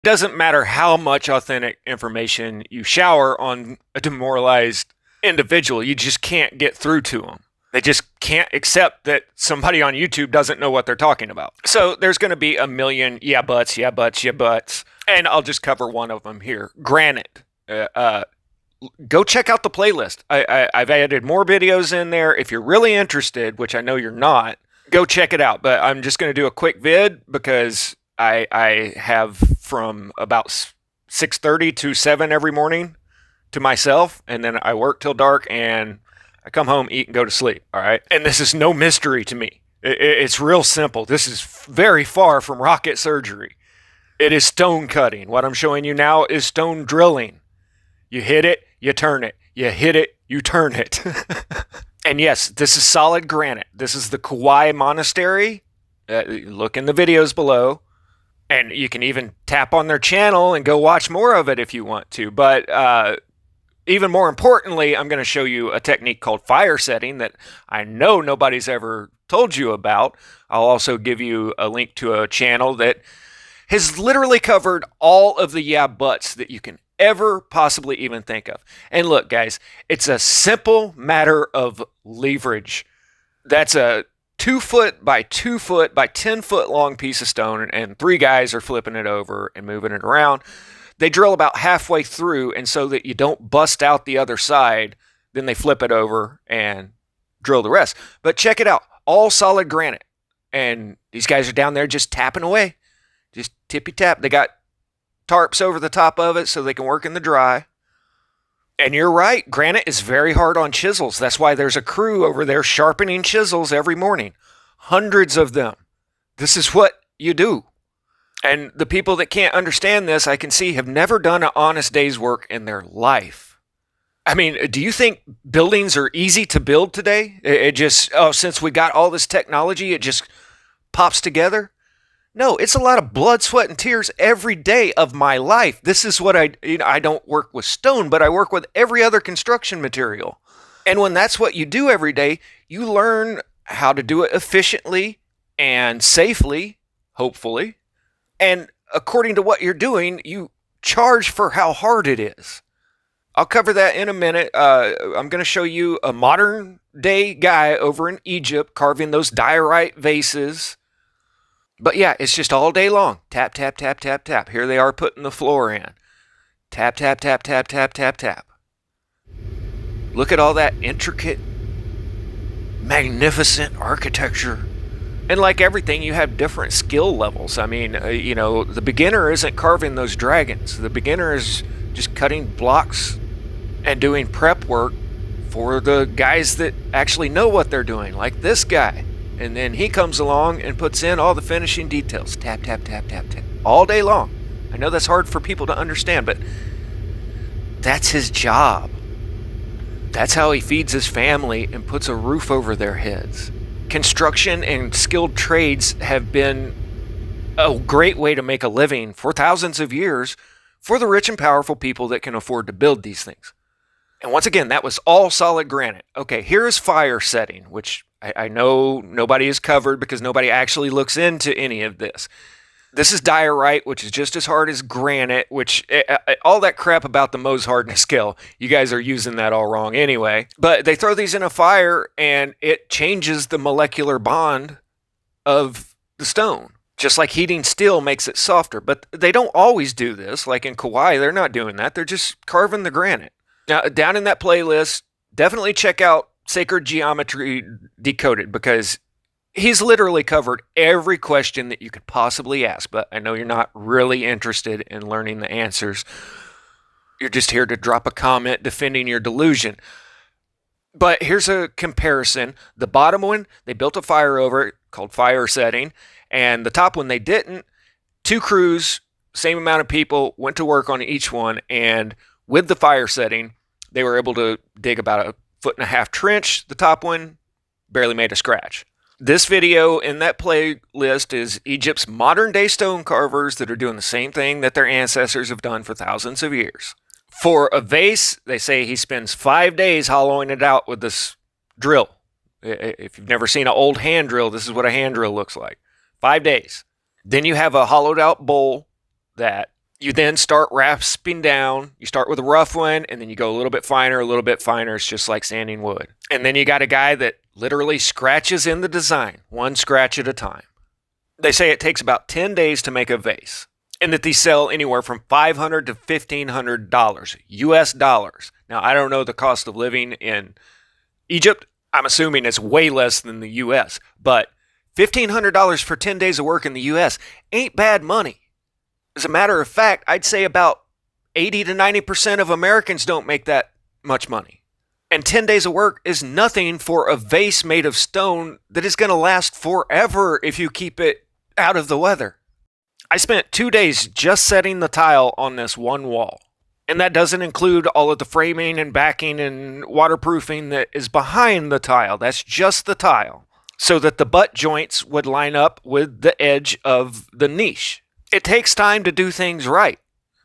Doesn't matter how much authentic information you shower on a demoralized individual, you just can't get through to them. They just can't accept that somebody on YouTube doesn't know what they're talking about. So there's going to be a million yeah buts, yeah buts, yeah buts. And I'll just cover one of them here. Granite. Go check out the playlist. I've added more videos in there. If you're really interested, which I know you're not, go check it out. But I'm just going to do a quick vid because I have from about 6:30 to 7 every morning to myself, and then I work till dark, and I come home, eat, and go to sleep. All right, and this is no mystery to me. It's real simple. This is very far from rocket surgery. It is stone cutting. What I'm showing you now is stone drilling. You hit it, you turn it. You hit it, you turn it. And yes, this is solid granite. This is the Kauai Monastery. Look in the videos below. And you can even tap on their channel and go watch more of it if you want to. But even more importantly, I'm going to show you a technique called fire setting that I know nobody's ever told you about. I'll also give you a link to a channel that has literally covered all of the yeah buts that you can ever possibly even think of. And look, guys, it's a simple matter of leverage. That's a 2 foot by 2 foot by 10 foot long piece of stone, and three guys are flipping it over and moving it around. They drill about halfway through, and so that you don't bust out the other side, then they flip it over and drill the rest. But check it out, all solid granite. And these guys are down there just tapping away. Just tippy tap. They got tarps over the top of it so they can work in the dry. And you're right, granite is very hard on chisels. That's why there's a crew over there sharpening chisels every morning. Hundreds of them. This is what you do. And the people that can't understand this, I can see, have never done an honest day's work in their life. I mean, do you think buildings are easy to build today? It just, since we got all this technology, it just pops together? No, it's a lot of blood, sweat, and tears every day of my life. This is what I don't work with stone, but I work with every other construction material. And when that's what you do every day, you learn how to do it efficiently and safely, hopefully. And according to what you're doing, you charge for how hard it is. I'll cover that in a minute. I'm going to show you a modern day guy over in Egypt carving those diorite vases. But yeah, it's just all day long. Tap, tap, tap, tap, tap. Here they are putting the floor in. Tap, tap, tap, tap, tap, tap, tap. Look at all that intricate, magnificent architecture. And like everything, you have different skill levels. I mean, the beginner isn't carving those dragons. The beginner is just cutting blocks and doing prep work for the guys that actually know what they're doing, like this guy. And then he comes along and puts in all the finishing details. Tap, tap, tap, tap, tap. All day long. I know that's hard for people to understand, but that's his job. That's how he feeds his family and puts a roof over their heads. Construction and skilled trades have been a great way to make a living for thousands of years for the rich and powerful people that can afford to build these things. And once again, that was all solid granite. Okay, here is fire setting, which I know nobody has covered because nobody actually looks into any of this. This is diorite, which is just as hard as granite, which all that crap about the Mohs hardness scale, you guys are using that all wrong anyway. But they throw these in a fire and it changes the molecular bond of the stone. Just like heating steel makes it softer. But they don't always do this. Like in Kauai, they're not doing that. They're just carving the granite. Now, down in that playlist, definitely check out Sacred Geometry Decoded, because he's literally covered every question that you could possibly ask. But I know you're not really interested in learning the answers. You're just here to drop a comment defending your delusion. But here's a comparison. The bottom one, they built a fire over it called fire setting. And the top one, they didn't. Two crews, same amount of people, went to work on each one. And with the fire setting, they were able to dig about a 1.5-foot trench. The top one barely made a scratch. This video in that playlist is Egypt's modern day stone carvers that are doing the same thing that their ancestors have done for thousands of years. For a vase, they say he spends 5 days hollowing it out with this drill. If you've never seen an old hand drill, this is what a hand drill looks like. 5 days. Then you have a hollowed out bowl that You then start rasping down. You start with a rough one, and then you go a little bit finer, a little bit finer. It's just like sanding wood. And then you got a guy that literally scratches in the design, one scratch at a time. They say it takes about 10 days to make a vase, and that these sell anywhere from $500 to $1,500 US dollars. Now, I don't know the cost of living in Egypt. I'm assuming it's way less than the US, but $1,500 for 10 days of work in the US ain't bad money. As a matter of fact, I'd say about 80 to 90% of Americans don't make that much money. And 10 days of work is nothing for a vase made of stone that is going to last forever if you keep it out of the weather. I spent 2 days just setting the tile on this one wall. And that doesn't include all of the framing and backing and waterproofing that is behind the tile. That's just the tile. So that the butt joints would line up with the edge of the niche. It takes time to do things right.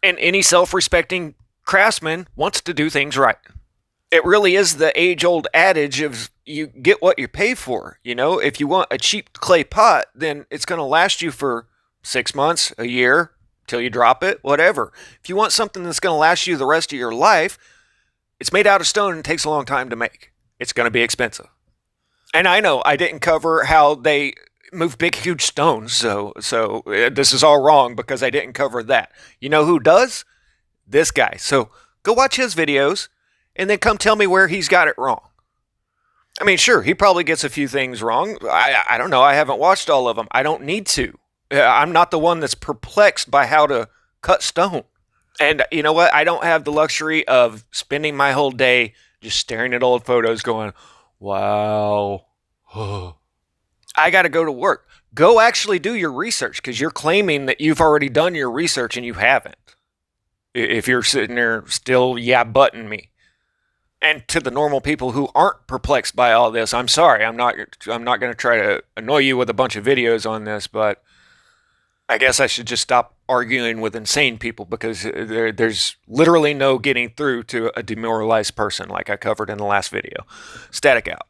And any self-respecting craftsman wants to do things right. It really is the age-old adage of you get what you pay for. You know, if you want a cheap clay pot, then it's going to last you for 6 months, a year, till you drop it, whatever. If you want something that's going to last you the rest of your life, it's made out of stone and it takes a long time to make. It's going to be expensive. And I know I didn't cover how they move big, huge stones, so this is all wrong because I didn't cover that. You know who does? This guy. So go watch his videos and then come tell me where he's got it wrong. I mean, sure, he probably gets a few things wrong. I don't know. I haven't watched all of them. I don't need to. I'm not the one that's perplexed by how to cut stone. And you know what? I don't have the luxury of spending my whole day just staring at old photos going, wow. I got to go to work. Go actually do your research because you're claiming that you've already done your research and you haven't. If you're sitting there still butting me. And to the normal people who aren't perplexed by all this, I'm sorry. I'm not going to try to annoy you with a bunch of videos on this, but I guess I should just stop arguing with insane people because there's literally no getting through to a demoralized person like I covered in the last video. Static out.